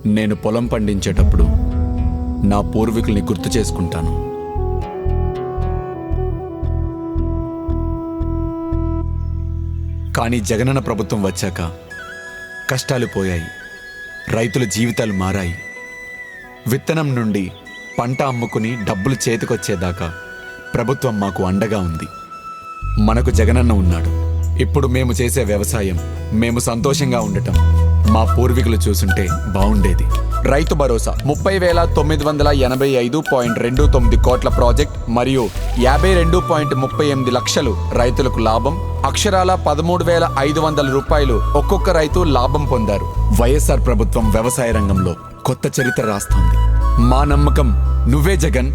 నేను పొలం పండించేటప్పుడు నా పూర్వీకుల్ని గుర్తు చేసుకుంటాను. కానీ జగనన్న ప్రభుత్వం వచ్చాక కష్టాలు పోయాయి, రైతుల జీవితాలు మారాయి. విత్తనం నుండి పంట అమ్ముకుని డబ్బులు చేతికొచ్చేదాకా ప్రభుత్వం మాకు అండగా ఉంది. మనకు జగనన్న ఉన్నాడు. ఇప్పుడు మేము చేసే వ్యవసాయం మేము సంతోషంగా ఉండటం మా పూర్వీకులు చూసుంటే బాగుండేది. రైతు భరోసా 30,985.29 కోట్ల ప్రాజెక్ట్ మరియు 52.38 లక్షలు రైతులకు లాభం. అక్షరాల 13,500 రూపాయలు ఒక్కొక్క రైతు లాభం పొందారు. వైఎస్ఆర్ ప్రభుత్వం వ్యవసాయ రంగంలో కొత్త చరిత్ర రాస్తోంది. మా నమ్మకం నువ్వే జగన్.